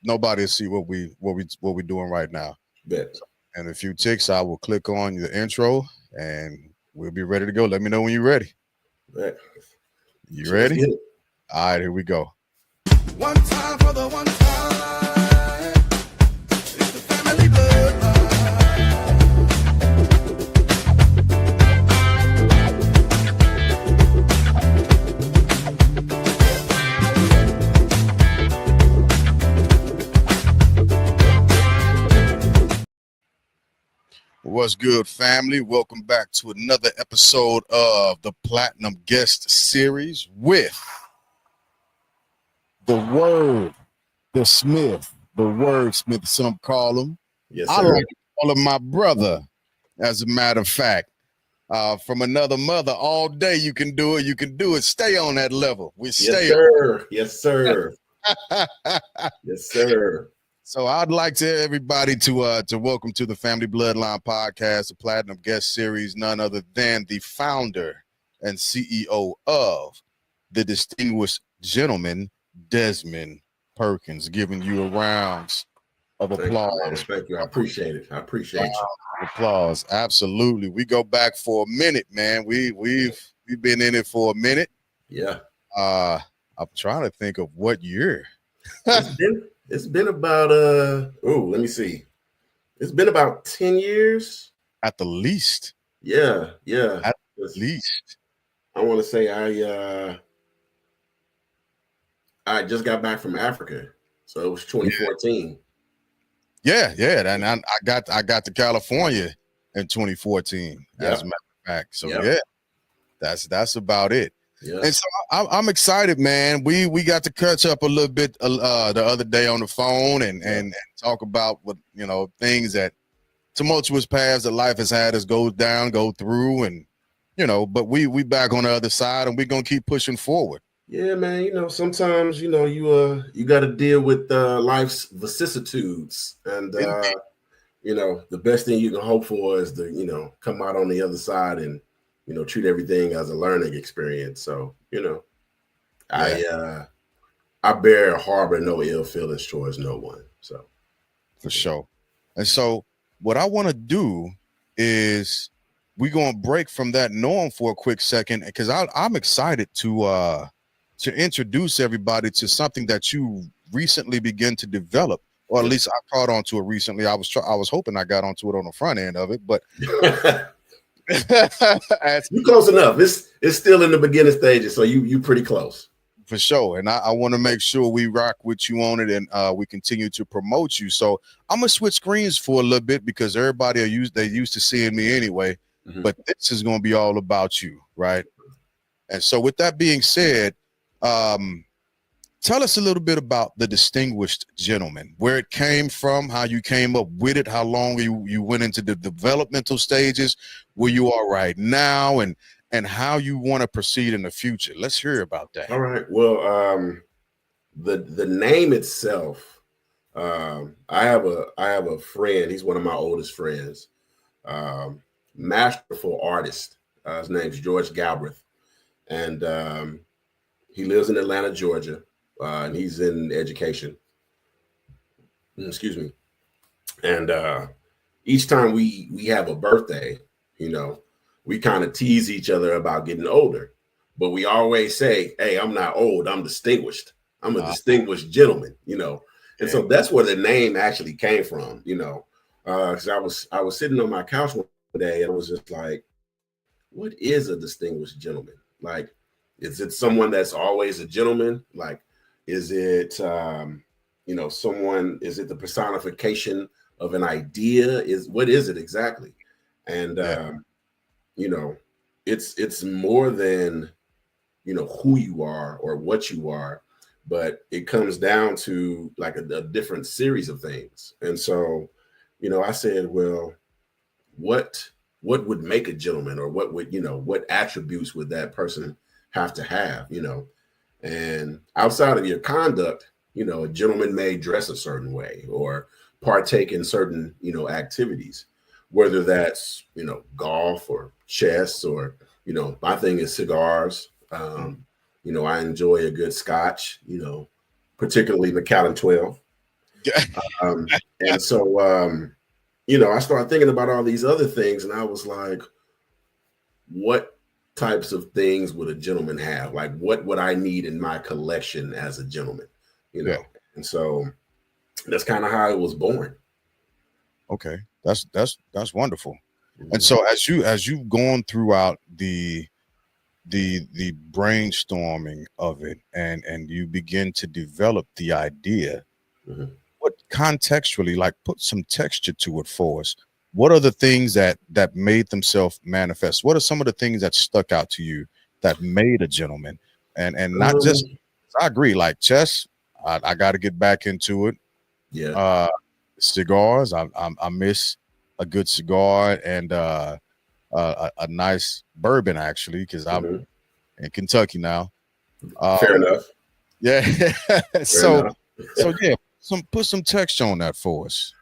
nobody will see what we doing right now. Bet. In a few ticks, I will click on the intro and we'll be ready to go. Let me know when you're ready. Bet. You ready? Let's get it. All right, here we go. One time for the one time. It's the family bloodline. What's good, family? Welcome back to another episode of the Platinum Guest Series with the Wordsmith, some call him. Yes, I sir. like to call him my brother, as a matter of fact. From another mother, all day you can do it. You can do it. Stay on that level. We Yes, stay. sir. Yes, sir. Yes, sir. So I'd like to everybody to welcome to the Family Bloodline Podcast, the Platinum Guest Series, none other than the founder and CEO of the distinguished gentleman, Dezmond Perkins, giving you a round of applause. Thank you. I appreciate it. I appreciate you. Applause. Absolutely. We go back for a minute, man. We've been in it for a minute. Yeah. I'm trying to think of what year. It's been about let me see. It's been about 10 years. At the least. Yeah. At least. I want to say I just got back from Africa. So it was 2014. Yeah. And I got to California in 2014, as a matter of fact. So that's about it. Yeah. And so I'm excited, man. We got to catch up a little bit the other day on the phone and talk about what things that tumultuous paths that life has had us go through, and but we back on the other side, and we're gonna keep pushing forward. Yeah, man. Sometimes you got to deal with life's vicissitudes, and the best thing you can hope for is to come out on the other side and treat everything as a learning experience. So, I bear or harbor no ill feelings towards no one. So, for sure. And so, what I want to do is we're gonna break from that norm for a quick second, because I'm excited to introduce everybody to something that you recently began to develop, or at least I caught onto it recently. I was hoping I got onto it on the front end of it, but. You close enough. It's still in the beginning stages, so you pretty close. For sure. And I want to make sure we rock with you on it, and we continue to promote you. So I'm gonna switch screens for a little bit, because everybody they used to seeing me anyway. Mm-hmm. But this is gonna be all about you, right? And so with that being said, tell us a little bit about the distinguished gentleman, where it came from, how you came up with it, how long you went into the developmental stages, where you are right now, and how you want to proceed in the future. Let's hear about that. All right. Well, the name itself, I have a friend. He's one of my oldest friends, masterful artist. His name's George Galbraith, and he lives in Atlanta, Georgia. And he's in education. Excuse me. And each time we have a birthday, we kind of tease each other about getting older. But we always say, hey, I'm not old. I'm distinguished. I'm a distinguished gentleman, And so that's where the name actually came from, because I was sitting on my couch one day, and I was just like, what is a distinguished gentleman? Like, is it someone that's always a gentleman? Like, is it, someone, is it the personification of an idea? What is it exactly? And, it's more than, who you are or what you are, but it comes down to like a different series of things. And so, I said, well, what would make a gentleman, or what would, what attributes would that person have to have, And outside of your conduct, a gentleman may dress a certain way or partake in certain, activities, whether that's, golf or chess, or, my thing is cigars. I enjoy a good scotch, particularly Macallan 12. And so, I started thinking about all these other things, and I was like, what types of things would a gentleman have? Like, what would I need in my collection as a gentleman? Yeah. And so that's kind of how it was born. Okay. That's wonderful. Mm-hmm. And so as you've gone throughout the brainstorming of it, and you begin to develop the idea, Mm-hmm. what contextually, like, put some texture to it for us. What are the things that made themselves manifest? What are some of the things that stuck out to you that made a gentleman? And not just, I agree, like chess, I got to get back into it. Yeah. Cigars, I miss a good cigar, and a nice bourbon, actually, because I'm Mm-hmm. in Kentucky now. Fair enough. Yeah. Fair so enough. yeah, put some texture on that for us.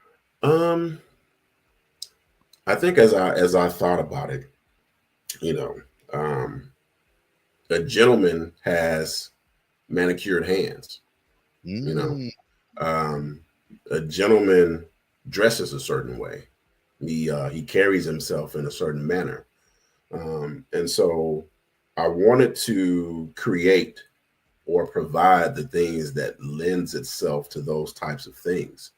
I think as I thought about it, a gentleman has manicured hands. Mm, A gentleman dresses a certain way. He carries himself in a certain manner, and so I wanted to create or provide the things that lends itself to those types of things,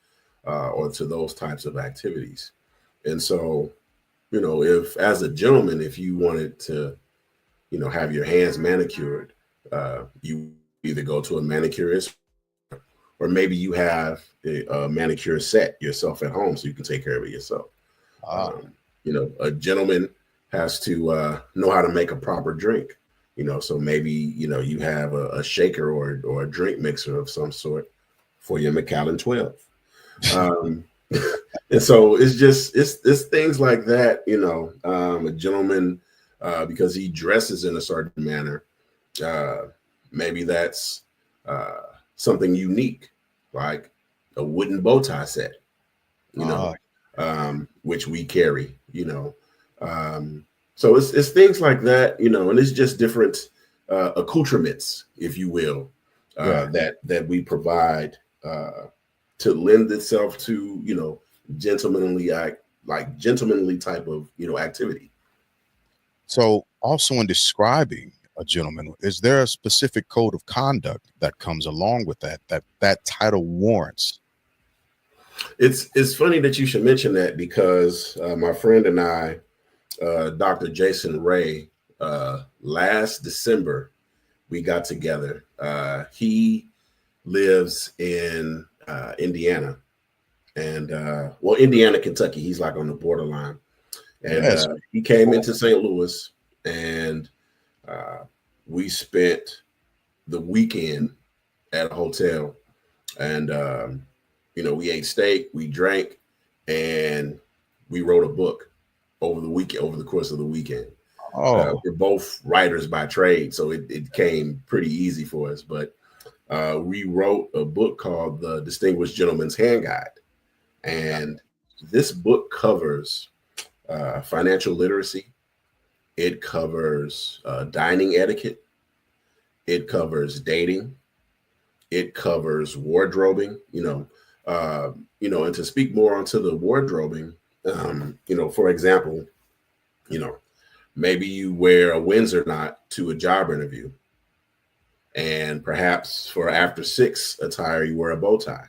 or to those types of activities. And so, if as a gentleman, if you wanted to, have your hands manicured, you either go to a manicurist, or maybe you have a manicure set yourself at home so you can take care of it yourself. ah, A gentleman has to know how to make a proper drink. So maybe you have a shaker or a drink mixer of some sort for your Macallan 12. Um, and so it's things like that. A gentleman, because he dresses in a certain manner, maybe that's something unique, like a wooden bow tie set, ah, which we carry, so it's things like that, and it's just different accoutrements, if you will, yeah. that we provide to lend itself to, gentlemanly gentlemanly type of, activity. So, also in describing a gentleman, is there a specific code of conduct that comes along with that title warrants? It's funny that you should mention that, because my friend and I, Dr. Jason Ray, last December, we got together. He lives in Indiana, and Indiana, Kentucky. He's like on the borderline. And Yes. he came into St. Louis, and we spent the weekend at a hotel, and we ate steak, we drank, and we wrote a book over the course of the weekend. Oh, We're both writers by trade, so it came pretty easy for us. But we wrote a book called The Distinguished Gentleman's Hand Guide, and this book covers financial literacy. It covers dining etiquette. It covers dating. It covers wardrobing. And to speak more onto the wardrobing, for example, maybe you wear a Windsor knot to a job interview, and perhaps for after 6 attire, you wear a bow tie.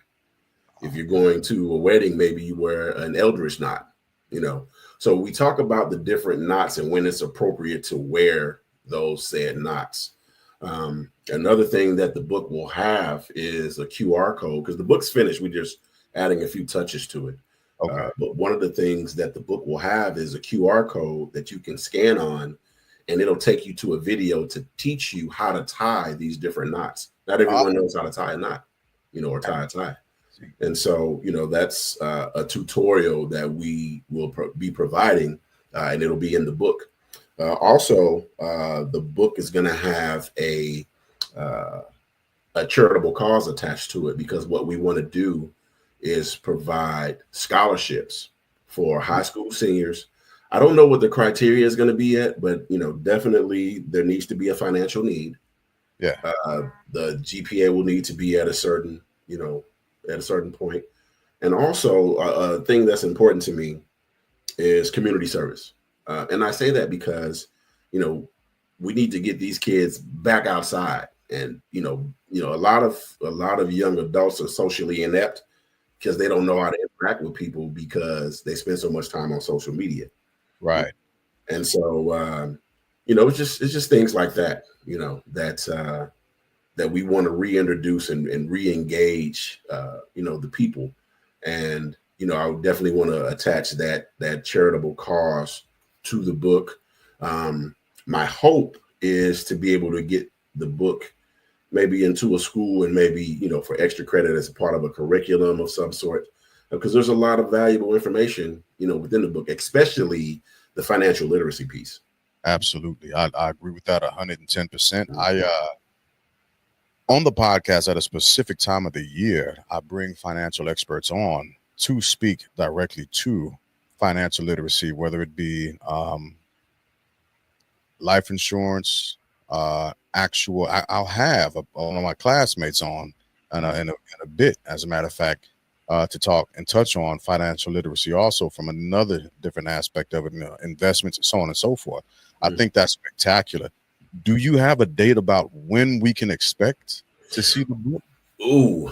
If you're going to a wedding, maybe you wear an Eldridge knot. So we talk about the different knots and when it's appropriate to wear those said knots. Another thing that the book will have is a QR code, because the book's finished. We're just adding a few touches to it. okay. But one of the things that the book will have is a QR code that you can scan on, and it'll take you to a video to teach you how to tie these different knots. Not everyone knows how to tie a knot, or tie a tie. And so, that's a tutorial that we will be providing, and it'll be in the book. Also, the book is going to have a charitable cause attached to it, because what we want to do is provide scholarships for high school seniors. I don't know what the criteria is going to be yet, but definitely there needs to be a financial need. Yeah. The GPA will need to be at a certain at a certain point. And also, a thing that's important to me is community service. And I say that because, we need to get these kids back outside. And a lot of young adults are socially inept because they don't know how to interact with people because they spend so much time on social media. Right. And so, it's just things like that, that we want to reintroduce and re-engage, the people. And, I would definitely want to attach that charitable cause to the book. My hope is to be able to get the book maybe into a school and maybe, for extra credit as a part of a curriculum of some sort, because there's a lot of valuable information, within the book, especially the financial literacy piece. Absolutely. I agree with that 110%. On the podcast at a specific time of the year, I bring financial experts on to speak directly to financial literacy, whether it be life insurance, I'll have one of my classmates on in a bit, as a matter of fact, to talk and touch on financial literacy also from another different aspect of it, investments and so on and so forth. I think that's spectacular. Do you have a date about when we can expect to see the book? Ooh,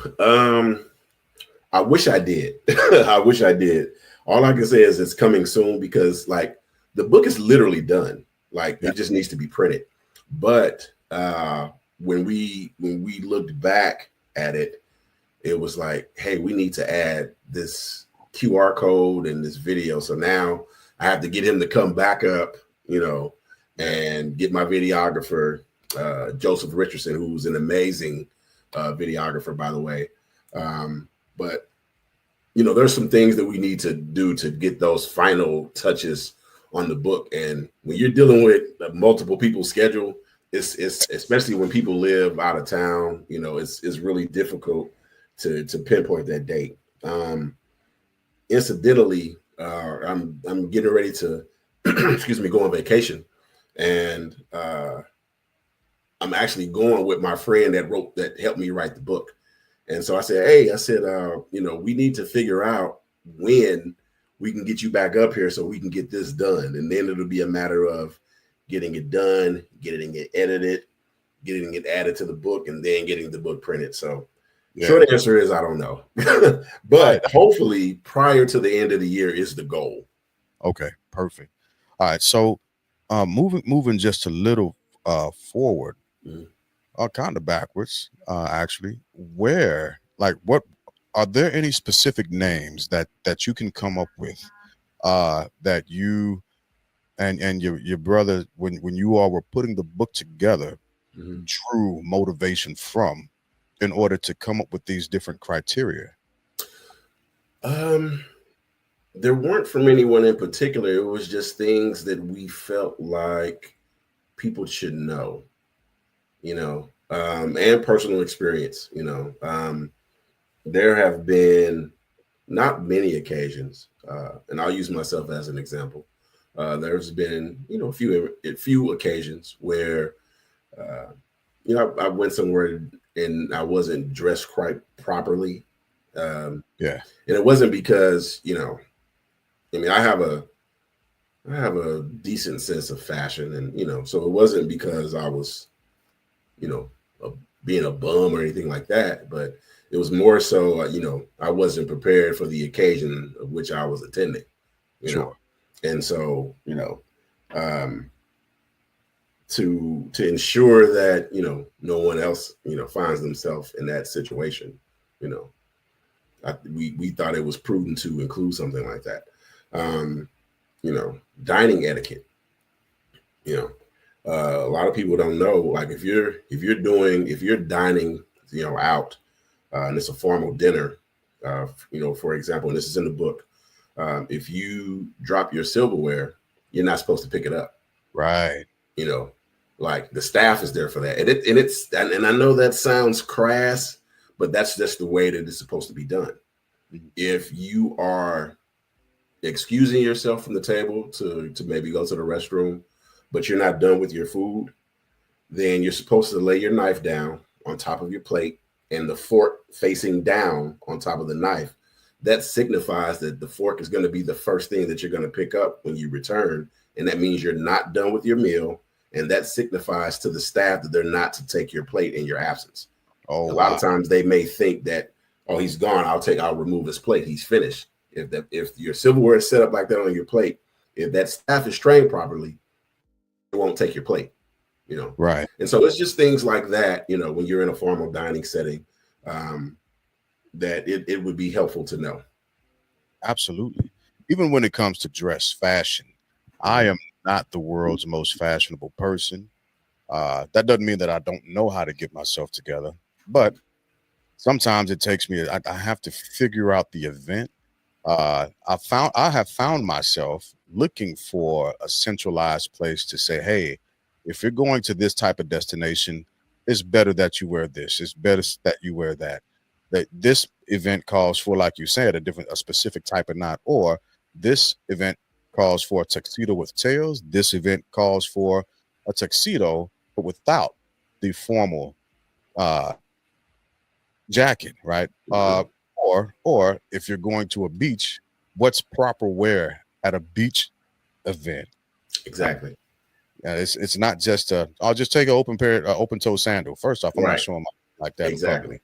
I wish I did. I wish I did. All I can say is it's coming soon because the book is literally done. It just needs to be printed. But when we looked back at it, it was like, hey, we need to add this QR code and this video. So now I have to get him to come back up, and get my videographer, Joseph Richardson, who's an amazing videographer, by the way. But there's some things that we need to do to get those final touches on the book. And when you're dealing with multiple people's schedule, it's especially when people live out of town, it's really difficult to pinpoint that date. Incidentally, I'm getting ready to go on vacation, and I'm actually going with my friend that helped me write the book. And so I said, hey, we need to figure out when we can get you back up here so we can get this done. And then it'll be a matter of getting it done, getting it edited, getting it added to the book, and then getting the book printed. So short answer is I don't know. But hopefully prior to the end of the year is the goal. Okay, perfect. All right. So moving just a little forward, kind of backwards, actually, what are there any specific names that you can come up with that you and your brother, when you all were putting the book together, drew motivation from in order to come up with these different criteria? There weren't from anyone in particular. It was just things that we felt like people should know, and personal experience, there have been not many occasions, and I'll use myself as an example. There's been, a few occasions where, I went somewhere and I wasn't dressed quite properly. And it wasn't because, I have a decent sense of fashion, and, so it wasn't because I was, being a bum or anything like that, but it was more so, I wasn't prepared for the occasion of which I was attending, know? And so, to ensure that, no one else, finds themselves in that situation, we thought it was prudent to include something like that. Dining etiquette, a lot of people don't know, like if you're dining, out, and it's a formal dinner, for example, and this is in the book, if you drop your silverware, you're not supposed to pick it up. Right. Like the staff is there for that. And I know that sounds crass, but that's just the way that it's supposed to be done. If you are excusing yourself from the table to maybe go to the restroom, but you're not done with your food, then you're supposed to lay your knife down on top of your plate and the fork facing down on top of the knife, that signifies that the fork is going to be the first thing that you're going to pick up when you return. And that means you're not done with your meal. And that signifies to the staff that they're not to take your plate in your absence. Oh, A lot wow. of times they may think that, oh, he's gone, I'll remove his plate, he's finished. If your silverware is set up like that on your plate, if that staff is trained properly, it won't take your plate, Right. And so it's just things like that, when you're in a formal dining setting, that it would be helpful to know. Absolutely. Even when it comes to dress fashion, I am not the world's most fashionable person. That doesn't mean that I don't know how to get myself together, but sometimes it takes me, I have to figure out the event. I have found myself looking for a centralized place to say, hey, if you're going to this type of destination, it's better that you wear this. It's better that you wear that. That this event calls for, like you said, a specific type of knot, or this event calls for a tuxedo with tails. This event calls for a tuxedo, but without the formal jacket, right? Or if you're going to a beach, what's proper wear at a beach event? Exactly. It's not just I'll just take an open toe sandal. First off, I'm not showing my like that. Exactly.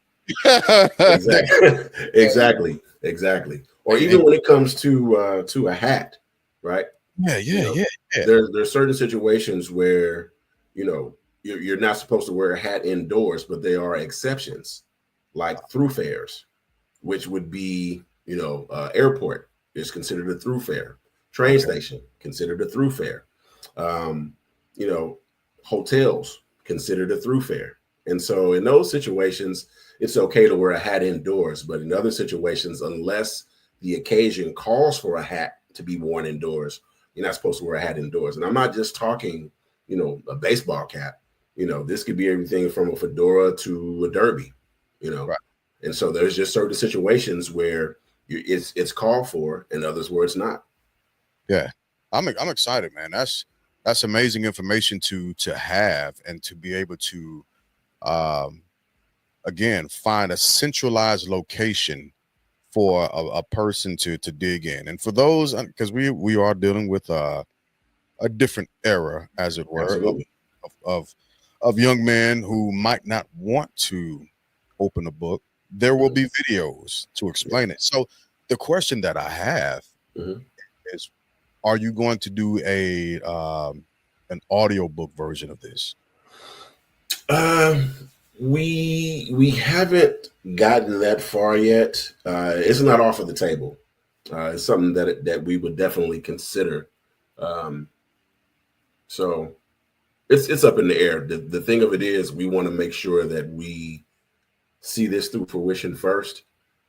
Exactly. Exactly. Or even when it comes to a hat, right? Yeah. There's certain situations where you're not supposed to wear a hat indoors, but there are exceptions, like thoroughfares, which would be airport is considered a thoroughfare, train station considered a thoroughfare, hotels considered a thoroughfare. And so in those situations, it's okay to wear a hat indoors, but in other situations, unless the occasion calls for a hat to be worn indoors, you're not supposed to wear a hat indoors. And I'm not just talking, a baseball cap. This could be everything from a fedora to a derby, Right. And so there's just certain situations where it's called for, and others where it's not. Yeah, I'm excited, man. That's amazing information to have and to be able to again find a centralized location for a person to dig in. And for those, because we are dealing with a different era, as it were, Absolutely. of young men who might not want to open a book. There will be videos to explain it. So the question that I have is, are you going to do an audiobook version of this? We haven't gotten that far yet. It's not off of the table. It's something that we would definitely consider. So it's up in the air. The thing of it is, we want to make sure that we see this through fruition first,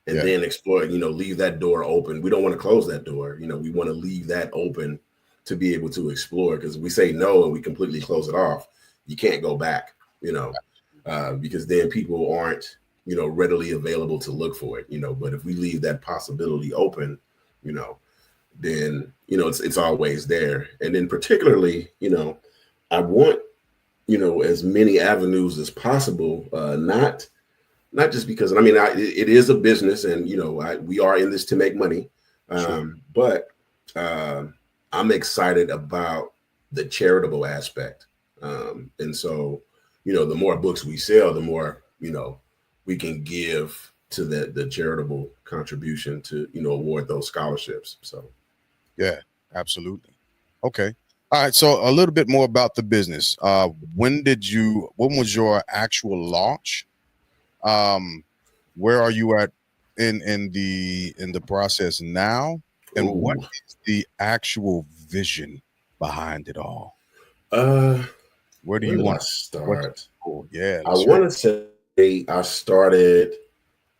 and then explore. Leave that door open. We don't want to close that door. We want to leave that open to be able to explore. Because if we say no and we completely close it off, you can't go back. Because then people aren't, readily available to look for it, but if we leave that possibility open, then, it's always there. And then particularly, I want, as many avenues as possible, not just because, it is a business and, we are in this to make money. But I'm excited about the charitable aspect. And so, the more books we sell, the more, we can give to the charitable contribution to, award those scholarships. So. Yeah, absolutely. Okay. All right. So a little bit more about the business. When was your actual launch? Where are you at in the process now? And what is the actual vision behind it all? Where do you want to start? Yeah, I want to say I started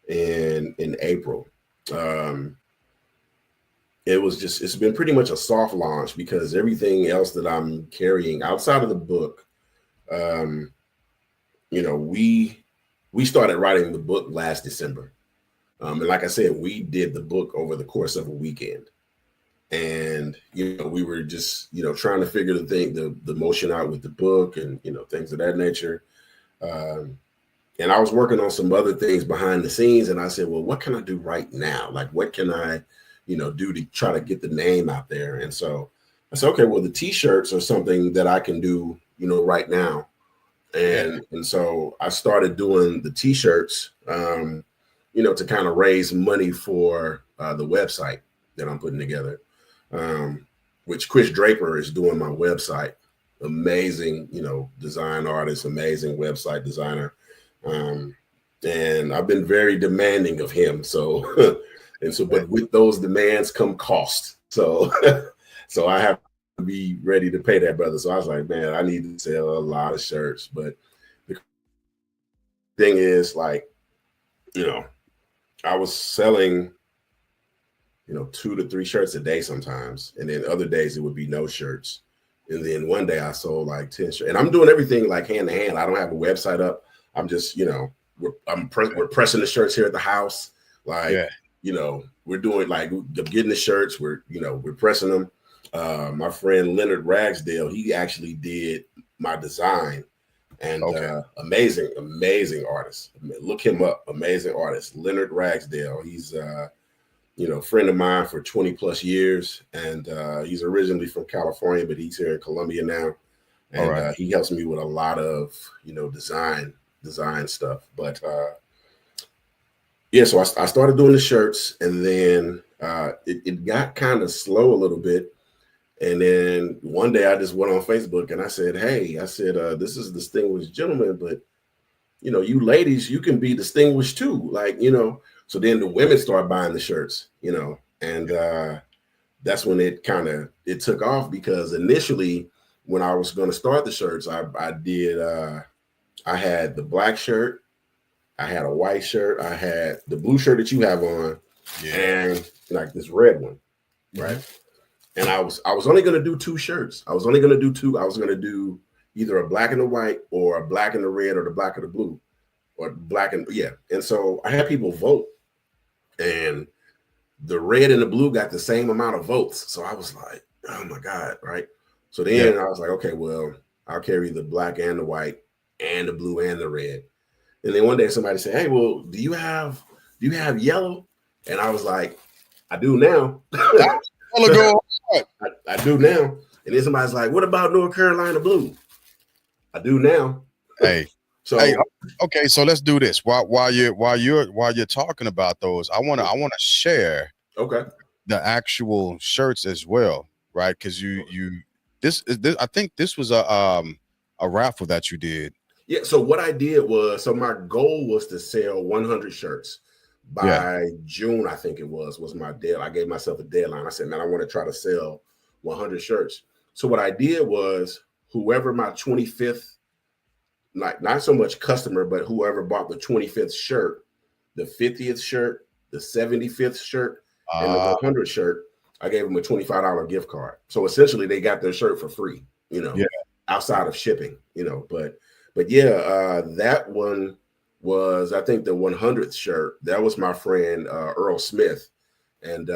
in April. It's been pretty much a soft launch because everything else that I'm carrying outside of the book, we started writing the book last December. And like I said, we did the book over the course of a weekend. And, we were just, trying to figure the motion out with the book and, things of that nature. And I was working on some other things behind the scenes, and I said, well, what can I do right now? Like, what can I, do to try to get the name out there? And so I said, okay, well, the t-shirts are something that I can do, right now. Yeah. And so I started doing the t-shirts, to kind of raise money for the website that I'm putting together, which Chris Draper is doing my website. Amazing, design artist, amazing website designer. And I've been very demanding of him. So, but with those demands come cost. So, so I have to be ready to pay that brother. So I was like, man, I need to sell a lot of shirts. But the thing is, like, I was selling, 2 to 3 shirts a day sometimes. And then other days it would be no shirts. And then one day I sold like 10 shirts. And I'm doing everything like hand to hand. I don't have a website up. I'm just, we're pressing the shirts here at the house. Like, we're doing like getting the shirts. We're pressing them. My friend Leonard Ragsdale, he actually did my design, and amazing artist. Look him up. Amazing artist, Leonard Ragsdale. He's a friend of mine for 20 plus years, and he's originally from California, but he's here in Colombia now, and he helps me with a lot of design stuff. But so I started doing the shirts, and then it got kind of slow a little bit. And then one day I just went on Facebook and I said, hey, this is Distinguished Gentleman, but you ladies, you can be distinguished too. Like, so then the women start buying the shirts, and that's when it took off, because initially when I was going to start the shirts, I had the black shirt, I had a white shirt, I had the blue shirt that you have on, and like this red one, right? And I was only going to do 2 shirts. I was only going to do 2. I was going to do either a black and a white, or a black and the red, or the black and the blue, or black and And so I had people vote, and the red and the blue got the same amount of votes. So I was like, oh my God, right? So then I was like, okay, well, I'll carry the black and the white and the blue and the red. And then one day somebody said, hey, well, do you have yellow? And I was like, I do now. I do now. And then somebody's like, what about North Carolina blue? I do now. Hey, okay, so let's do this. While you're talking about those, I want to share the actual shirts as well, right? Because I think this was a raffle that you did. Yeah. So what I did was, my goal was to sell 100 shirts by June. I think it was my deadline. I gave myself a deadline. I said, man, I want to try to sell 100 shirts. So what I did was, whoever my 25th, not so much customer, but whoever bought the 25th shirt, the 50th shirt, the 75th shirt, and the 100th shirt, I gave them a $25 gift card. So essentially they got their shirt for free, outside of shipping, but that one was, I think, the 100th shirt. That was my friend Earl Smith, and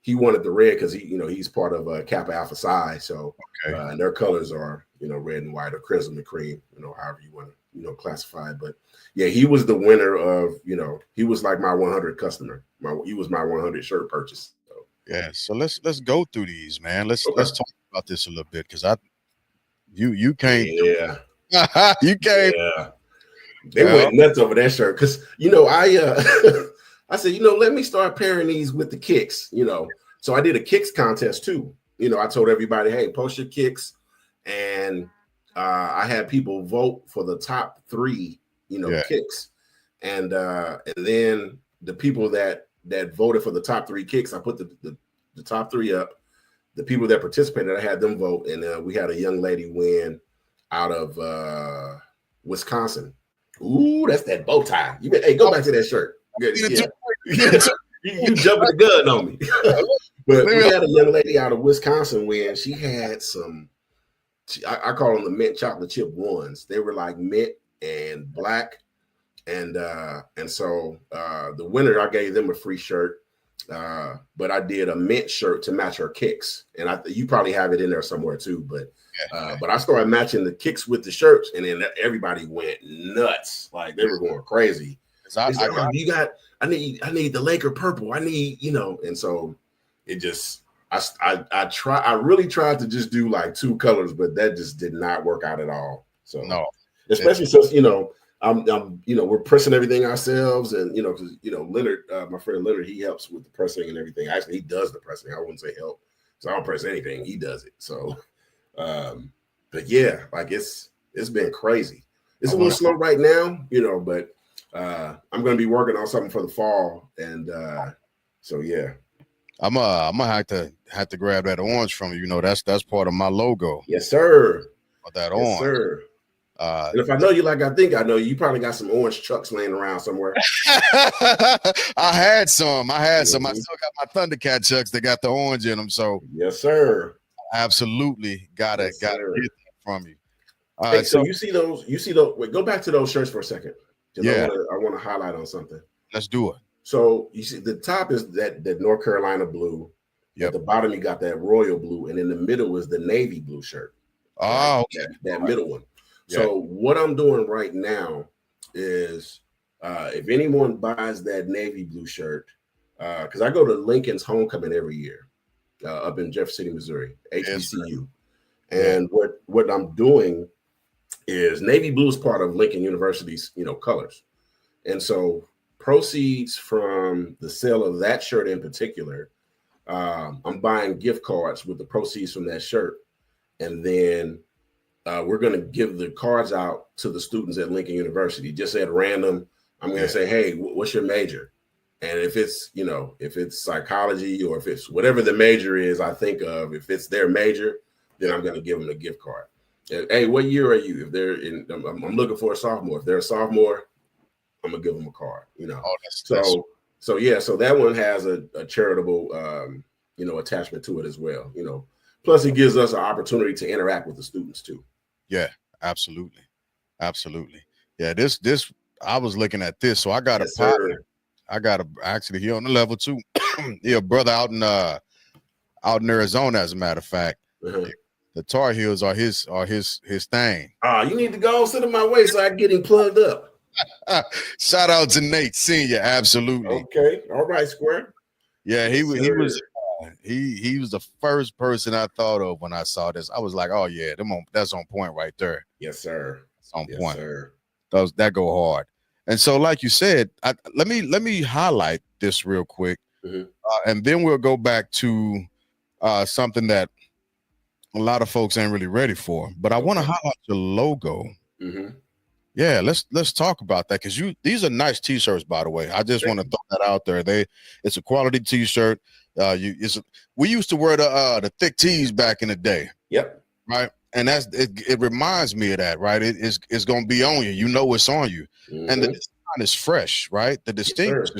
he wanted the red because he's part of Kappa Alpha Psi. So and their colors are red and white, or crimson and cream, however you want to classify it. But yeah, he was the winner of he was like my 100 customer. He was my 100 shirt purchase. So. Yeah, so let's go through these, man. Let's talk about this a little bit, because you came. Yeah. You came. Yeah. They went nuts over that shirt, because I said, let me start pairing these with the kicks, So I did a kicks contest too. I told everybody, hey, post your kicks, and I had people vote for the top 3, kicks, and then the people that voted for the top 3 kicks, I put the top 3 up. The people that participated, I had them vote, and we had a young lady win out of Wisconsin. Ooh, that's that bow tie. Hey, go back to that shirt. Yeah. You jumping the gun on me. But we had a young lady out of Wisconsin win. She had some, I call them the mint chocolate chip ones. They were like mint and black. And so the winner, I gave them a free shirt. But I did a mint shirt to match her kicks. And you probably have it in there somewhere too. But But I started matching the kicks with the shirts, and then everybody went nuts. Like they were going crazy. They said, I need the Laker purple. I need, and so it just I really tried to just do like 2 colors, but that just did not work out at all. So no, especially since we're pressing everything ourselves, and because Leonard, my friend Leonard, he helps with the pressing and everything. Actually, he does the pressing. I wouldn't say help, so I don't press anything. He does it. So, but yeah, like it's been crazy. It's a little slow right now, but I'm going to be working on something for the fall, and so yeah. I'm gonna have to grab that orange from you. That's part of my logo. Yes, sir. That yes, orange. Sir. And if I know you like I think I know you, probably got some orange chucks laying around somewhere. I had some. Mm-hmm. I still got my Thundercat chucks that got the orange in them. So yes, sir. Absolutely gotta get that from you. Hey, so you see those. Wait, go back to those shirts for a second. Yeah, I want to highlight on something. Let's do it. So you see, the top is that North Carolina blue. Yep. At the bottom, you got that royal blue, and in the middle is the navy blue shirt. Oh, okay. that middle one. Yeah. So what I'm doing right now is, if anyone buys that navy blue shirt, because I go to Lincoln's homecoming every year, up in Jeff City, Missouri, HBCU, and what I'm doing is navy blue is part of Lincoln University's colors, and so proceeds from the sale of that shirt in particular, I'm buying gift cards with the proceeds from that shirt, and then we're going to give the cards out to the students at Lincoln University. Just at random, I'm going to say, hey, what's your major? And if it's psychology, or if it's whatever the major is I think of, if it's their major, then I'm going to give them a gift card. Hey, what year are you? If they're I'm looking for a sophomore. If they're a sophomore, I'm gonna give them a card. So that one has a charitable attachment to it as well. Plus it gives us an opportunity to interact with the students too. Yeah, absolutely. Yeah, this I was looking at this, so I got a partner. I got actually here on the level 2. Yeah, brother out in Arizona, as a matter of fact. Uh-huh. The Tar Heels are his thing. You need to go sit in my way so I can get him plugged up. Shout out to Nate Senior, absolutely. Okay, all right, Square. Yeah, he was the first person I thought of when I saw this. I was like, oh yeah, that's on point right there. Yes, sir. It's on point. Sir. That go hard. And so, like you said, let me highlight this real quick, and then we'll go back to something that a lot of folks ain't really ready for. But I want to highlight your logo. Mm-hmm. Yeah, let's talk about that, because these are nice t-shirts, by the way. I just want to throw that out there. It's a quality t-shirt. We used to wear the thick tees back in the day. Yep. Right. And it reminds me of that, right? It's gonna be on you. It's on you. Mm-hmm. And the design is fresh, right? The distinct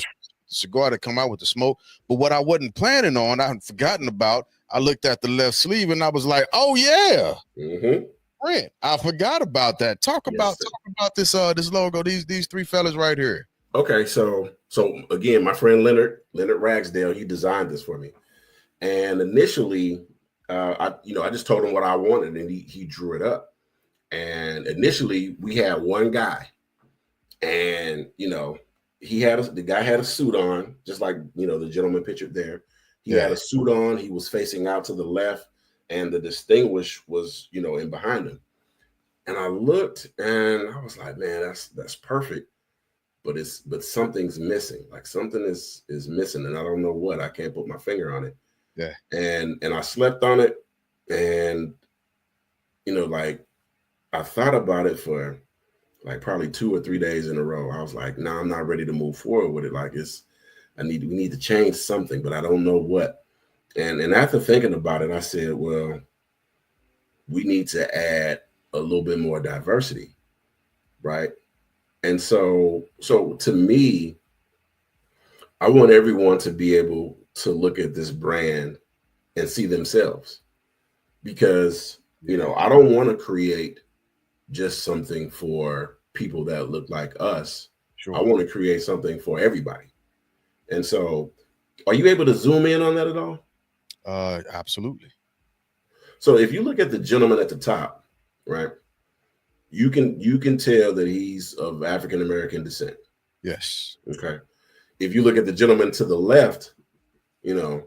cigar that come out with the smoke. But what I wasn't planning on, I had forgotten about. I looked at the left sleeve and I was like, oh yeah. Mm-hmm. Brent, I forgot about that. Talk about this logo, these 3 fellas right here. Okay, so again, my friend Leonard Ragsdale, he designed this for me. And initially, I just told him what I wanted, and he drew it up. And initially we had one guy, and the guy had a suit on, just like the gentleman pictured there. He had a suit on, he was facing out to the left, and the distinguished was, in behind him. And I looked and I was like, man, that's perfect. But something's missing. Like something is missing, and I don't know what. I can't put my finger on it. Yeah. And I slept on it, and I thought about it for like probably 2 or 3 days in a row. I was like, no, I'm not ready to move forward with it. Like we need to change something, but I don't know what. And after thinking about it, I said, well, we need to add a little bit more diversity, right? And so to me, I want everyone to be able to look at this brand and see themselves, because, I don't want to create just something for people that look like us. Sure. I want to create something for everybody. And so, are you able to zoom in on that at all? Absolutely. So if you look at the gentleman at the top, right, you can tell that he's of African American descent. Yes. Okay. If you look at the gentleman to the left, you know,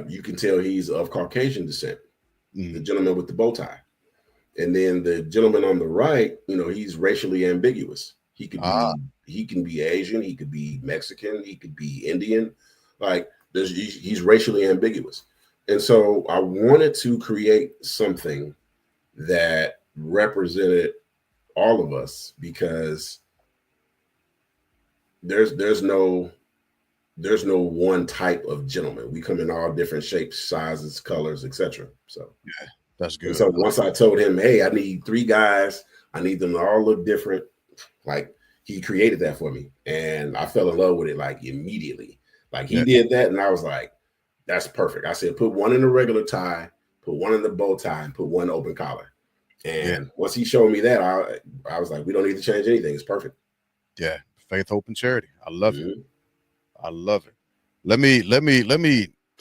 you can tell he's of Caucasian descent. The gentleman with the bow tie. And then the gentleman on the right, you know, he's racially ambiguous. He can be Asian, he could be Mexican, he could be Indian. Like he's racially ambiguous. And so I wanted to create something that represented all of us, because there's no one type of gentleman. We come in all different shapes, sizes, colors, etc. So yeah, that's good. And so once I told him, hey, I need 3 guys, I need them to all look different, like he created that for me, and I fell in love with it like immediately. Like he did that, and I was like, that's perfect. I said, put one in the regular tie, put one in the bow tie, and put one open collar. And once he showed me that, I was like, we don't need to change anything. It's perfect. Yeah, faith, hope, and charity. I love it. I love it. Let me.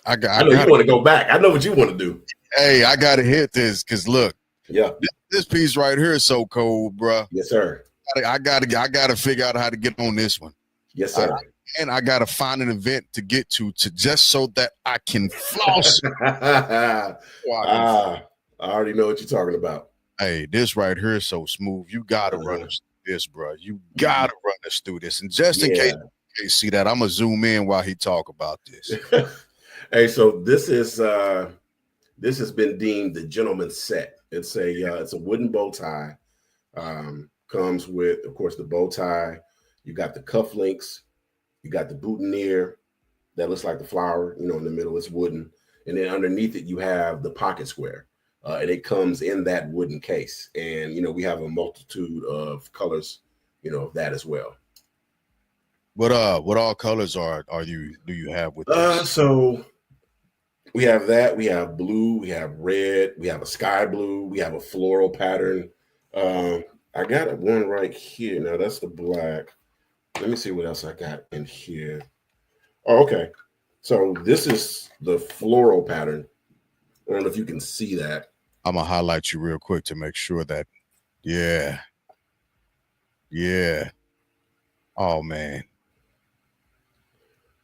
I know you want to go back. I know what you want to do. Hey, I gotta hit this because look, yeah, this piece right here is so cold, bro. Yes, sir. I gotta figure out how to get on this one. Yes, sir. And I gotta find an event to get to just so that I can floss. I already know what you're talking about. Hey, this right here is so smooth. You gotta run us through this, bro. You gotta run us through this. And just in case you can't see that, I'm gonna zoom in while he talk about this. Hey, so this has been deemed the gentleman's set. It's a wooden bow tie. Comes with, of course, the bow tie. You got the cufflinks. You got the boutonniere that looks like the flower. You know, in the middle it's wooden, and then underneath it you have the pocket square, and it comes in that wooden case. And you know, we have a multitude of colors, you know, of that as well. What all colors do you have with this? So we have that. We have blue. We have red. We have a sky blue. We have a floral pattern. I got one right here. Now that's the black. Let me see what else I got in here. Oh, okay. So this is the floral pattern. I don't know if you can see that. I'm gonna highlight you real quick to make sure that. Yeah. Oh man.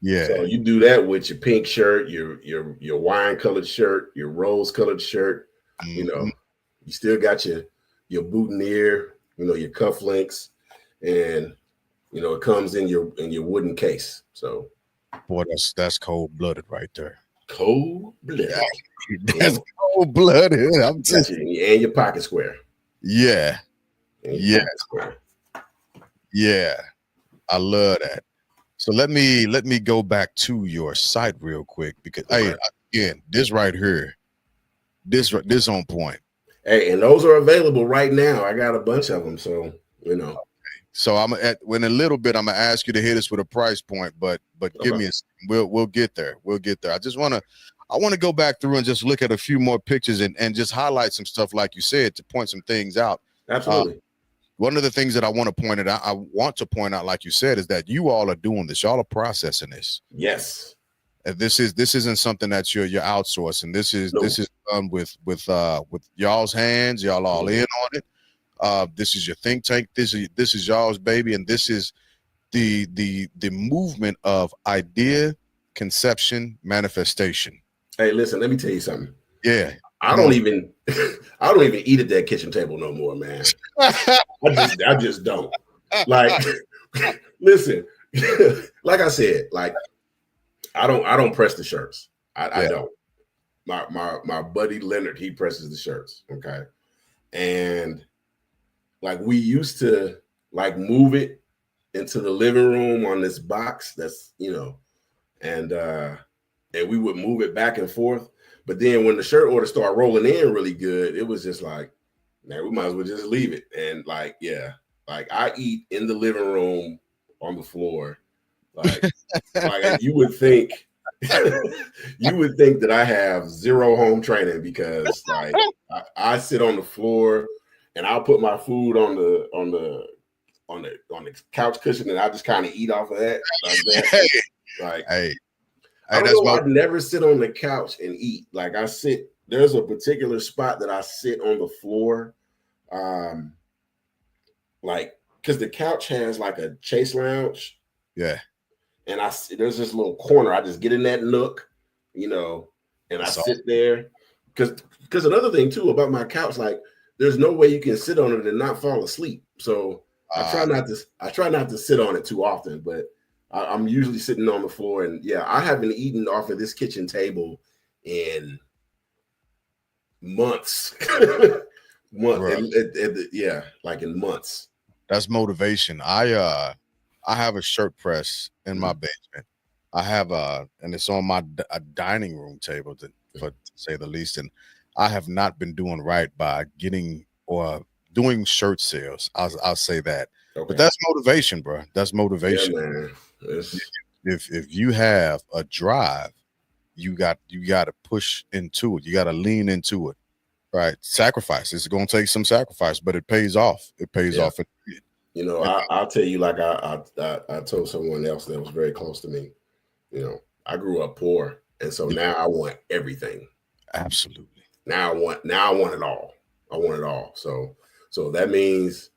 Yeah. So you do that with your pink shirt, your wine colored shirt, your rose colored shirt. You know, you still got your boutonniere, you know, your cufflinks, and you know, it comes in your wooden case. So, boy, that's cold blooded right there. Cold blooded. That's cold blooded. I'm just and your pocket square. Yeah. Yeah. I love that. So let me go back to your site real quick because hey, again, this right here, this on point. Hey, and those are available right now. I got a bunch of them, so you know. So in a little bit, I'm gonna ask you to hit us with a price point, but give me we'll get there. We'll get there. I want to go back through and just look at a few more pictures and just highlight some stuff, like you said, to point some things out. Absolutely. One of the things that I want to point out, like you said, is that you all are doing this. Y'all are processing this. Yes. And this isn't something that you're outsourcing. This is done with y'all's hands. Y'all all in on it. This is your think tank. This is y'all's baby, and this is the movement of idea, conception, manifestation. Hey, listen, let me tell you something. Yeah. I don't even eat at that kitchen table no more, man. I just don't. Like, listen, like I said, like I don't press the shirts. I don't. My buddy Leonard, he presses the shirts. Okay. And like we used to like move it into the living room on this box that's, you know, and we would move it back and forth. But then when the shirt orders started rolling in really good, it was just like, man, we might as well just leave it. And like, yeah, like I eat in the living room on the floor. Like, like you would think that I have zero home training because like I sit on the floor and I'll put my food on the couch cushion and I just kind of eat off of that. Like that. Like, hey, I don't know, I'd never sit on the couch and eat. Like I sit there's a particular spot that I sit on the floor, like because the couch has like a chase lounge. Yeah. And there's this little corner. I just get in that nook, and I sit there. Because another thing too about my couch, like there's no way you can sit on it and not fall asleep. So I try not to sit on it too often, but I'm usually sitting on the floor. And yeah, I haven't eaten off of this kitchen table in months. Like in months. That's motivation. I have a shirt press in my basement. I have and it's on a dining room table, to say the least. And I have not been doing right by getting or doing shirt sales. I'll say that. Okay. But that's motivation, bro. That's motivation. Yeah, man. If you have a drive, you got to push into it. You got to lean into it. Right? Sacrifice. It's going to take some sacrifice, but it pays off. It pays off. I'll tell you, like I told someone else that was very close to me, I grew up poor. And so now I want everything. Absolutely. Now I want it all. I want it all. So that means,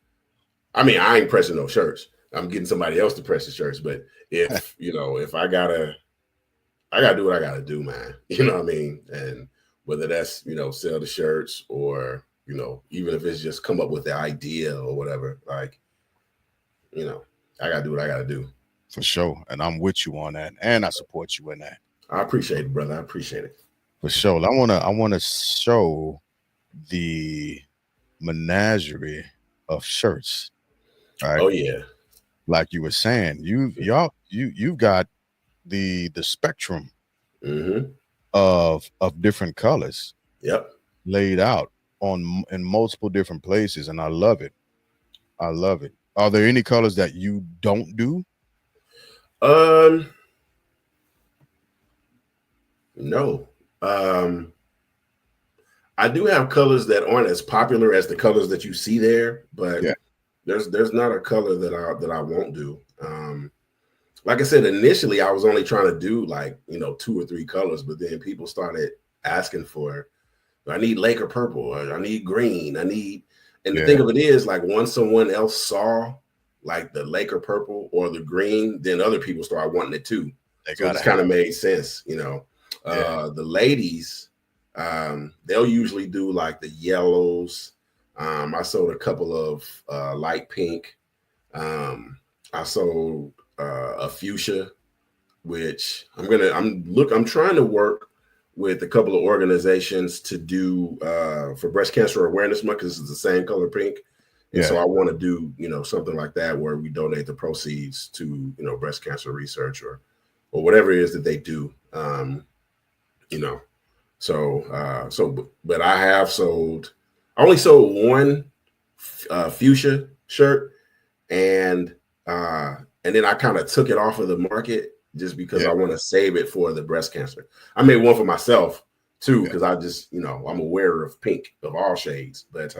I ain't pressing no shirts. I'm getting somebody else to press the shirts. But if, if I gotta do what I gotta do, man, you know what I mean? And whether that's, sell the shirts or, even if it's just come up with the idea or whatever, like, I got to do what I got to do. For sure. And I'm with you on that. And I support you in that. I appreciate it, brother. I appreciate it. For sure. I want to show the menagerie of shirts. Right? Oh, yeah. Like you were saying, you've got the spectrum of different colors. Yep. Laid out in multiple different places. And I love it. I love it. Are there any colors that you don't do? No. I do have colors that aren't as popular as the colors that you see there, but there's not a color that I won't do. Like I said, initially I was only trying to do like, 2 or 3 colors, but then people started asking for, I need Laker purple, or I need green, and the thing of it is, like, once someone else saw like the Laker purple or the green, then other people started wanting it too. So it kind of made sense, The ladies, they'll usually do like the yellows. I sold a couple of light pink. I sold a fuchsia, which I'm trying to work with a couple of organizations to do for Breast Cancer Awareness Month, because it's the same color pink. And so I want to do, something like that where we donate the proceeds to, breast cancer research or whatever it is that they do. But I only sold one fuchsia shirt, and then I kind of took it off of the market just because I want to save it for the breast cancer. I made one for myself too, because I just, I'm aware of pink of all shades, but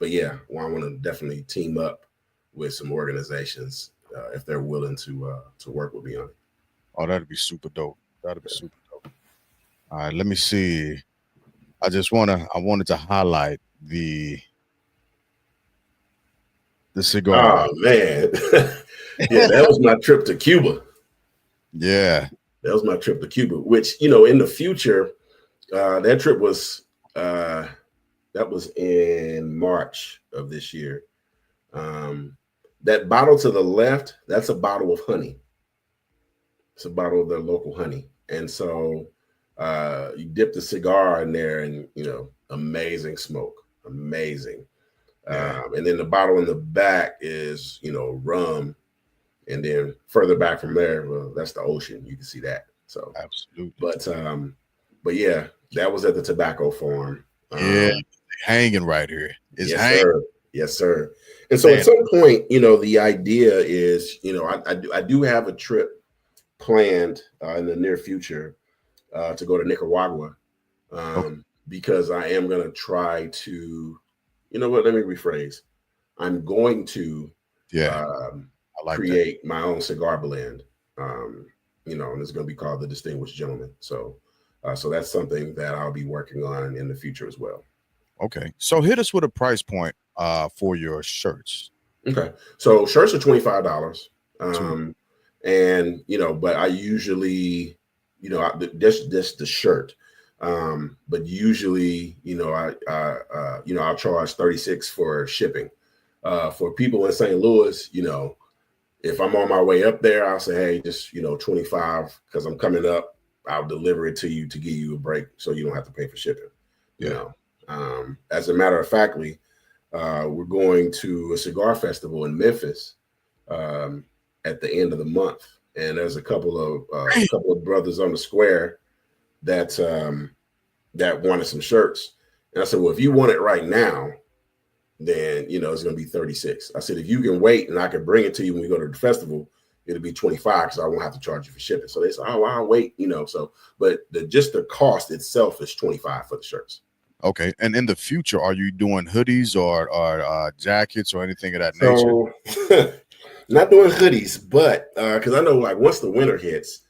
yeah, well, I want to definitely team up with some organizations if they're willing to work with me on it. Oh, that'd be super dope. That'd be super dope. All right, let me see. I wanted to highlight the cigar. Oh man. Yeah, that was my trip to Cuba. Yeah. That was my trip to Cuba, which, in the future, that trip was that was in March of this year. That bottle to the left, that's a bottle of honey. It's a bottle of their local honey. And so you dip the cigar in there and, amazing smoke, amazing. Yeah. And then the bottle in the back is, rum. And then further back from there, well, that's the ocean. You can see that. So absolutely. But yeah, that was at the tobacco farm. Hanging right here. It's hanging. Sir. Yes, sir. And so at some point, the idea is, I do have a trip planned in the near future to go to Nicaragua because I am going to try to, let me rephrase. I'm going to create my own cigar blend, and it's going to be called the Distinguished Gentleman. So So that's something that I'll be working on in the future as well. Okay. So hit us with a price point for your shirts. Okay. So shirts are $25. Two. And but I usually, this the shirt. But usually, I'll charge 36 for shipping. For people in St. Louis, if I'm on my way up there, I'll say, hey, just 25 because I'm coming up. I'll deliver it to you to give you a break so you don't have to pay for shipping. As a matter of factly, we're going to a cigar festival in Memphis at the end of the month, and there's a couple of brothers on the square that wanted some shirts, and I said, well, if you want it right now, then it's going to be 36. I said, if you can wait and I can bring it to you when we go to the festival, it'll be 25 because I won't have to charge you for shipping. So they said, oh, I'll wait, so but just the cost itself is 25 for the shirts. Okay. And in the future, are you doing hoodies or jackets or anything of that nature? So not doing hoodies, but because I know like once the winter hits,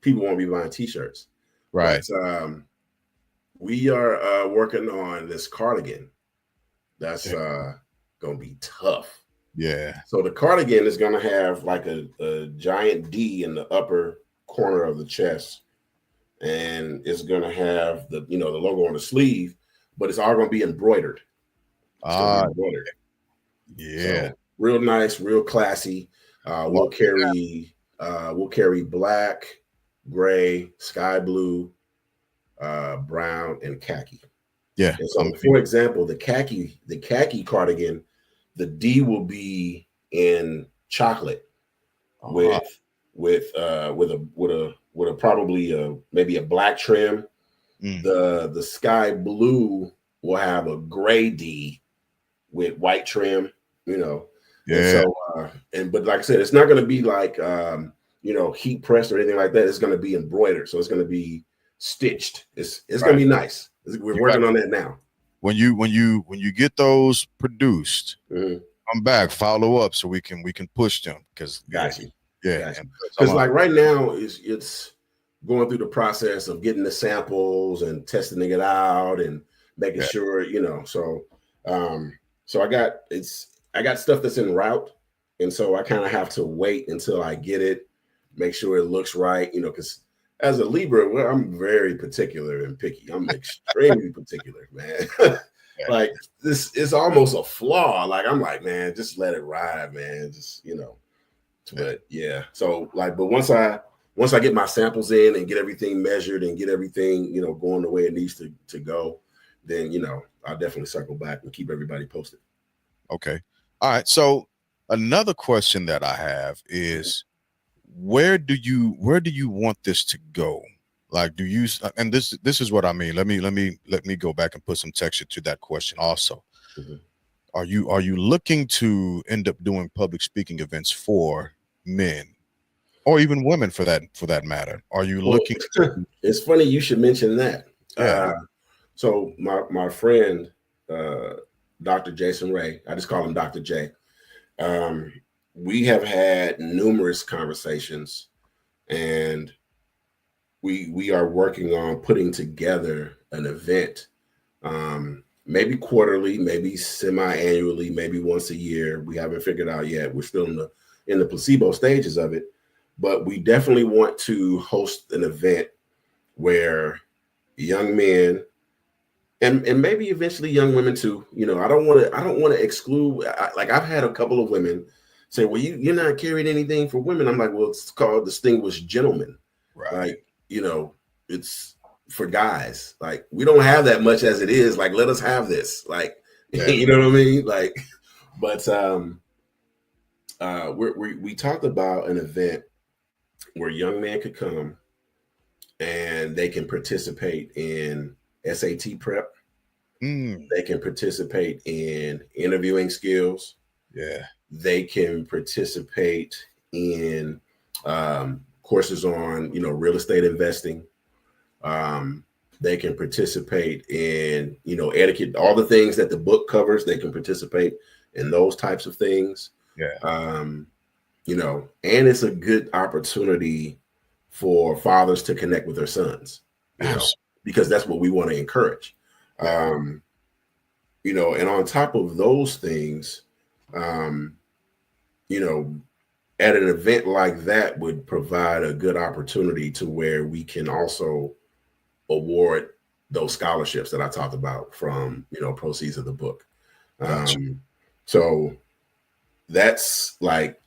people won't be buying t-shirts. Right. But we are working on this cardigan. That's gonna be tough. Yeah. So the cardigan is gonna have like a giant D in the upper corner of the chest, and it's gonna have the the logo on the sleeve, but it's all gonna be embroidered. Embroidered. Yeah. So, real nice, real classy. We'll carry black, gray, sky blue, brown, and khaki. Yeah. And so, for example, the khaki cardigan, the D will be in chocolate with a probably maybe a black trim. The sky blue will have a gray D with white trim. Yeah. And so, but like I said, it's not going to be like heat pressed or anything like that. It's going to be embroidered, so it's going to be stitched. It's going to be nice. We're working on that now. When you get those produced, come back, follow up so we can push them because gotcha. Yeah. Because like right now it's going through the process of getting the samples and testing it out and making sure So I got stuff that's en route, and so I kind of have to wait until I get it, make sure it looks right, because as a Libra, I'm very particular and picky. I'm extremely particular, man. Like this is almost a flaw. Like I'm like, man, just let it ride, man. Just But yeah, so like, but once I get my samples in and get everything measured and get everything going the way it needs to go, then I'll definitely circle back and keep everybody posted. Okay. All right. So another question that I have is, where do you want this to go? Like, do you, and this is what I mean. Let me go back and put some texture to that question also. Are you looking to end up doing public speaking events for men or even women for that matter? Are you looking It's funny you should mention that. Yeah. So my friend Dr. Jason Ray, I just call him Dr. J. We have had numerous conversations, and we are working on putting together an event, maybe quarterly, maybe semi-annually, maybe once a year. We haven't figured out yet. We're still in the placebo stages of it, but we definitely want to host an event where young men and maybe eventually young women too. I don't want to exclude. Like I've had a couple of women say, well, you're not carrying anything for women. I'm like, well, it's called Distinguished Gentlemen. Right. Like, it's for guys. Like, we don't have that much as it is. Like, let us have this. Like, you know what I mean? Like, but we talked about an event where young men could come and they can participate in SAT prep. They can participate in interviewing skills. Yeah. They can participate in courses on, real estate investing. They can participate in, etiquette, all the things that the book covers. They can participate in those types of things. Yeah. And it's a good opportunity for fathers to connect with their sons. Absolutely. Because that's what we want to encourage. And on top of those things, at an event like that would provide a good opportunity to where we can also award those scholarships that I talked about from, proceeds of the book. Gotcha. So that's like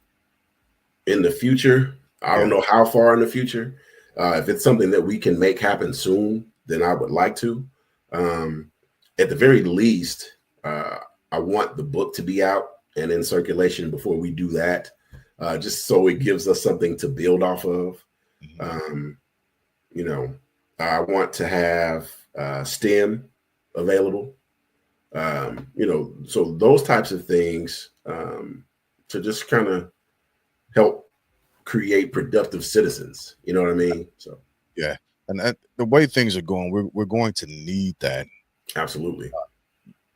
in the future. I don't know how far in the future. If it's something that we can make happen soon, then I would like to. At the very least, I want the book to be out and in circulation before we do that, just so it gives us something to build off of. I want to have STEM available, so those types of things to just kind of help create productive citizens. You know what I mean? So yeah, and the way things are going, we're going to need that. Absolutely.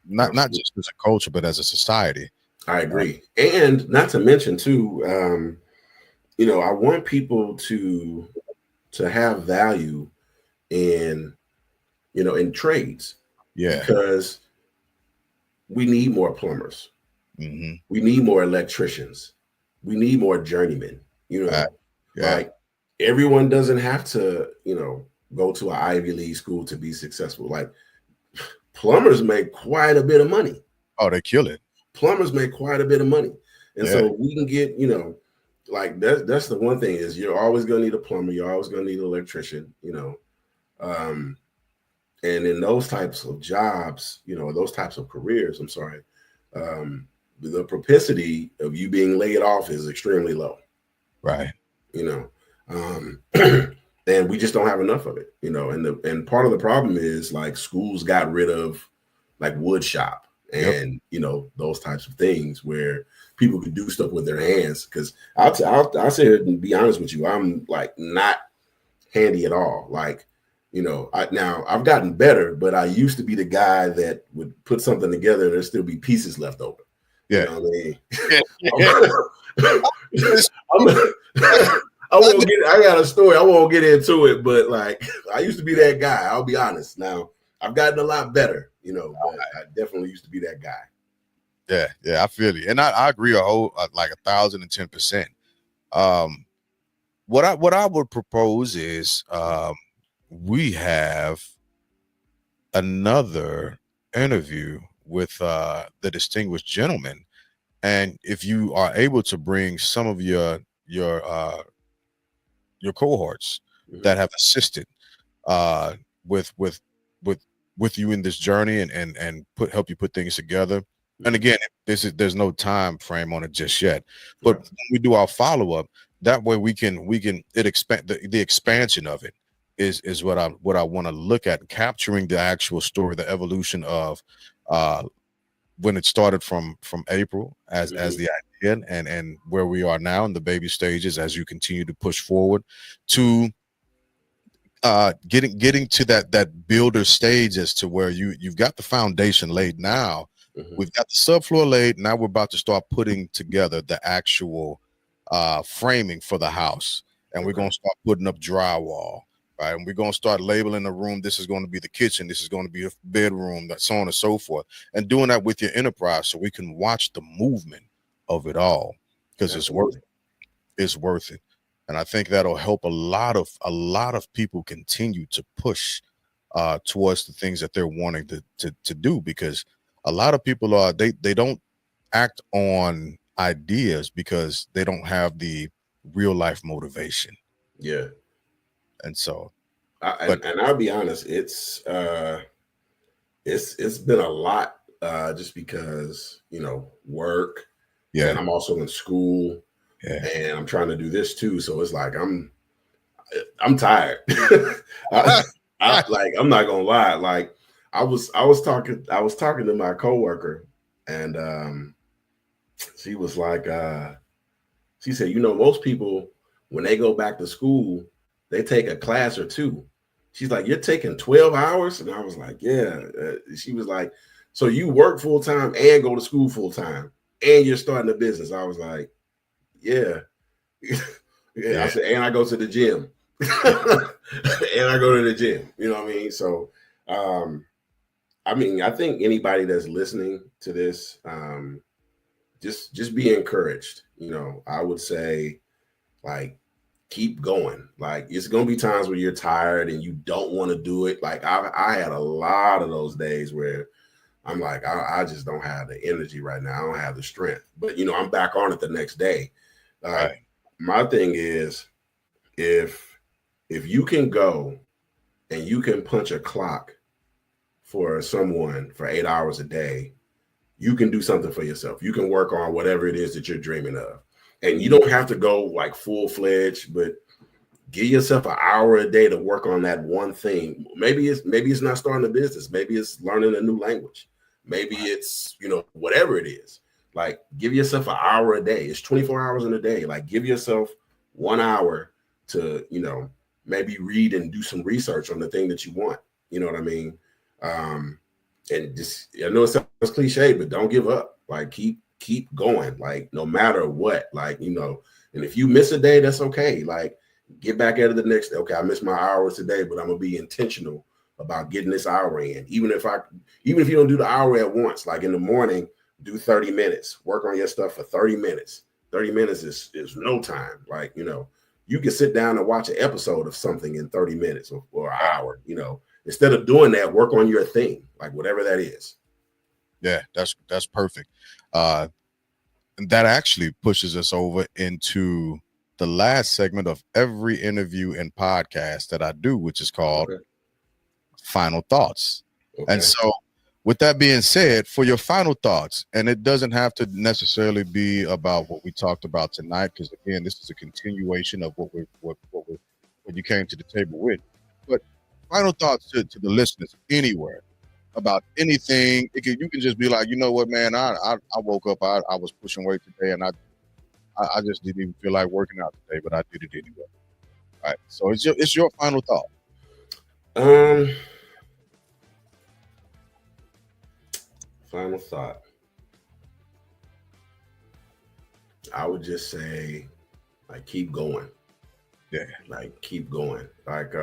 Not just as a culture, but as a society. I agree. And not to mention too, I want people to have value in trades. Yeah. Because we need more plumbers. Mm-hmm. We need more electricians. We need more journeymen. Like everyone doesn't have to, go to an Ivy League school to be successful. Like plumbers make quite a bit of money. Oh, they kill it. Plumbers make quite a bit of money. And so we can get, like that's the one thing is you're always going to need a plumber. You're always going to need an electrician, and in those types of jobs, those types of careers, the propensity of you being laid off is extremely low. Right. And we just don't have enough of it, and part of the problem is like schools got rid of like wood shop and, those types of things where people could do stuff with their hands. Cause I'll say it and be honest with you. I'm like not handy at all. Like, now I've gotten better, but I used to be the guy that would put something together and there'd still be pieces left over. Yeah. You know what I mean? I got a story. I won't get into it, but like I used to be that guy. I'll be honest. Now I've gotten a lot better, but I definitely used to be that guy. Yeah, I feel you, and I agree like 1,010%. What I would propose is we have another interview with the distinguished gentleman, and if you are able to bring some of your cohorts that have assisted with you in this journey and help you put things together. And again, there's no time frame on it just yet, but when we do our follow-up, that way we can expand the expansion of it is what I want to look at, capturing the actual story, the evolution of when it started from April as the idea and where we are now in the baby stages as you continue to push forward to getting to that builder stage as to where you've got the foundation laid now. We've got the subfloor laid. Now we're about to start putting together the actual framing for the house, and we're going to start putting up drywall, right? And we're going to start labeling the room. This is going to be the kitchen. This is going to be the bedroom, that so on and so forth, and doing that with your enterprise so we can watch the movement of it all, because it's worth it. It's worth it. And I think that'll help a lot of people continue to push towards the things that they're wanting to do, because a lot of people they don't act on ideas because they don't have the real life motivation. Yeah. And so and I'll be honest, it's been a lot just because, work. Yeah. And I'm also in school. Yeah. And I'm trying to do this too. So it's like I'm tired. I'm not gonna lie. Like I was talking to my coworker, and she was like, she said, most people when they go back to school, they take a class or two. She's like, you're taking 12 hours? And I was like, yeah. She was like, so you work full time and go to school full time and you're starting a business. I was like, yeah. I said, and I go to the gym. and I go to the gym. You know what I mean? So, I mean, I think anybody that's listening to this, just be encouraged. You know, I would say, like, keep going. Like, it's gonna be times where you're tired and you don't want to do it. Like, I had a lot of those days where I'm like, I just don't have the energy right now. I don't have the strength. But you know, I'm back on it the next day. Right. My thing is, if you can go and you can punch a clock for someone for 8 hours a day, you can do something for yourself. You can work on whatever it is that you're dreaming of. And you don't have to go like full-fledged, but give yourself an hour a day to work on that one thing. Maybe it's not starting a business. Maybe it's learning a new language. Maybe it's, you know, whatever it is. Like, give yourself an hour a day. It's 24 hours in a day. Like, give yourself 1 hour to, you know, maybe read and do some research on the thing that you want. You know what I mean? And just, I know it sounds cliche, but don't give up. Like, keep going. Like, no matter what. Like, you know, and if you miss a day, that's okay. Like, get back at it the next day. Okay, I missed my hours today, but I'm gonna be intentional about getting this hour in. Even if you don't do the hour at once, like in the morning, do 30 minutes. Work on your stuff for 30 minutes. 30 minutes is no time. Like, you know, you can sit down and watch an episode of something in 30 minutes or an hour, you know. Instead of doing that, work on your thing, like whatever that is. Yeah, that's perfect. And that actually pushes us over into the last segment of every interview and podcast that I do, which is called Final Thoughts. Okay. And so, with that being said, for your final thoughts, and it doesn't have to necessarily be about what we talked about tonight, because again, this is a continuation of what you came to the table with. But final thoughts to the listeners anywhere about anything. You can just be like, you know what, man, I woke up, I was pushing weight today, and I just didn't even feel like working out today, but I did it anyway. All right. So it's your final thought. Final thought. I would just say, like, keep going. Yeah. Like, keep going. Like,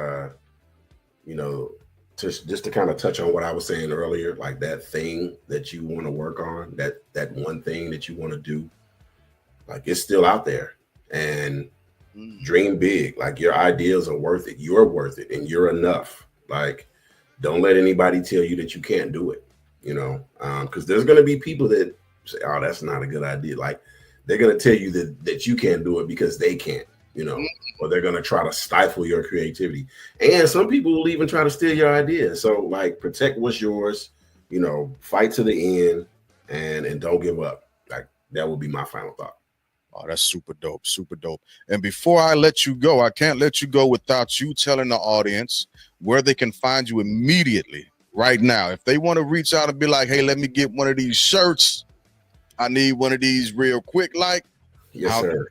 you know, just to kind of touch on what I was saying earlier, like that thing that you want to work on, that one thing that you want to do, like, it's still out there. And dream big. Like, your ideas are worth it. You're worth it, and you're enough. Like, don't let anybody tell you that you can't do it. You know, because there's going to be people that say, "Oh, that's not a good idea." Like, they're going to tell you that you can't do it because they can't. You know, or they're going to try to stifle your creativity. And some people will even try to steal your ideas. So, like, protect what's yours. You know, fight to the end, and don't give up. Like, that would be my final thought. Oh, that's super dope, super dope. And before I let you go, I can't let you go without you telling the audience where they can find you immediately right now. If they want to reach out and be like, hey, let me get one of these shirts. I need one of these real quick. Like, yes, sir.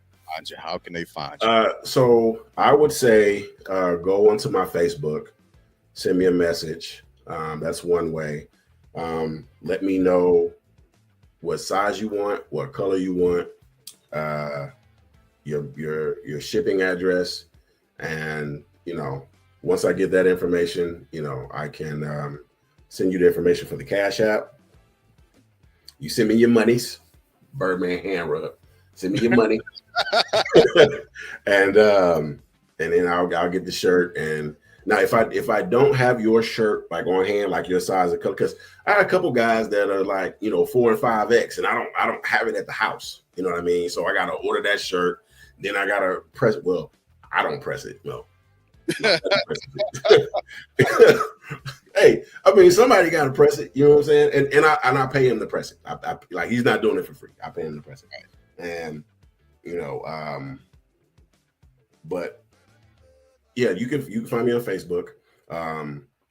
How can they find you? So I would say go onto my Facebook, send me a message. That's one way. Let me know what size you want, what color you want, your shipping address, and, you know, once I get that information, you know, I can send you the information for the Cash App. You send me your monies, Birdman hand rub. Send me your money, and then I'll get the shirt. And now, if I don't have your shirt like on hand, like your size and color, because I had a couple guys that are like, you know, 4 and 5X, and I don't have it at the house. You know what I mean? So I gotta order that shirt. Then I gotta press it. Well, I don't press it. No. Hey, I mean, somebody got to press it. You know what I'm saying? And I pay him to press it. I like, he's not doing it for free. I pay him to press it. And, you know, but yeah, you can find me on Facebook.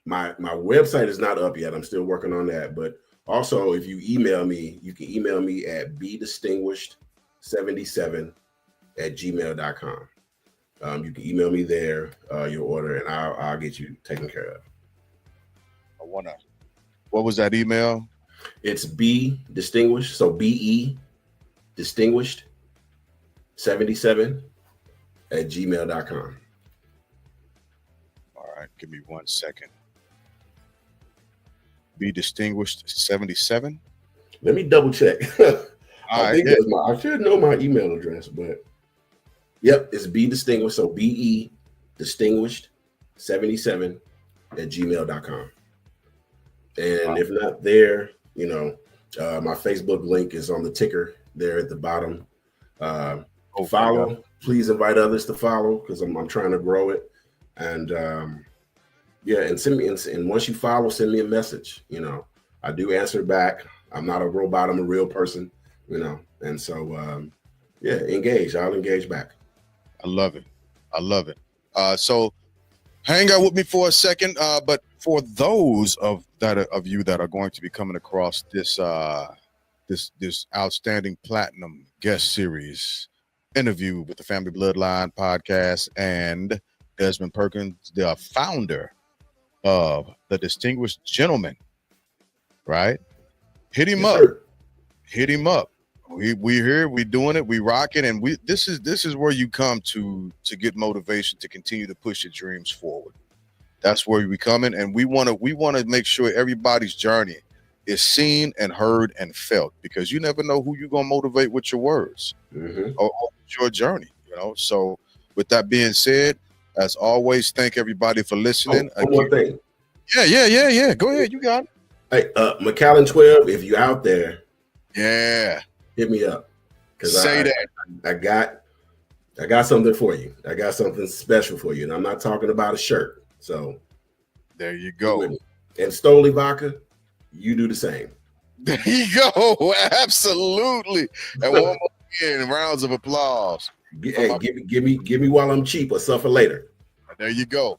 My website is not up yet. I'm still working on that. But also, if you email me, you can email me at bdistinguished77@gmail.com. You can email me there, your order, and I'll get you taken care of. What was that email? It's B distinguished, so BE distinguished 77@gmail.com. All right, give me 1 second. Be Distinguished 77. Let me double check. All I right, think yeah. that's I should know my email address, but yep, it's Be Distinguished. So BE Distinguished 77 at gmail.com. And if not there, my Facebook link is on the ticker there at the bottom. Follow. Please invite others to follow because I'm trying to grow it. And and send me and once you follow, send me a message. I do answer back. I'm not a robot. I'm a real person. And so engage. I'll engage back. I love it. So hang out with me for a second. But for those of you that are going to be coming across this outstanding platinum guest series interview with the Family Bloodline podcast and Dezmond Perkins, the founder of the Distinguished Gentleman, right? Hit him up. Sir. Hit him up. We here, we doing it, we rocking, and this is where you come to get motivation to continue to push your dreams forward. That's where we coming, and we want to make sure everybody's journey is seen and heard and felt, because you never know who you're gonna motivate with your words or your journey. So with that being said, as always, thank everybody for listening. One more thing. Yeah. Go ahead, you got it. Hey, McAllen 12, if you out there, hit me up. Say that. I got something for you. I got something special for you. And I'm not talking about a shirt. So there you go. And Stoli Vodka, you do the same. There you go. Absolutely. And one more again, rounds of applause. Hey, give me while I'm cheap or suffer later. There you go.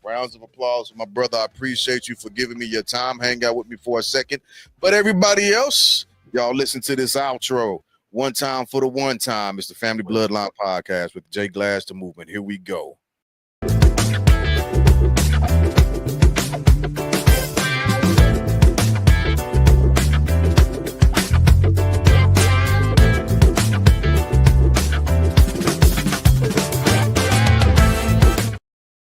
Rounds of applause for my brother. I appreciate you for giving me your time. Hang out with me for a second. But everybody else, y'all listen to this outro. One time for the one time. It's the Family Bloodline Podcast with Jay Glass, the Movement. Here we go.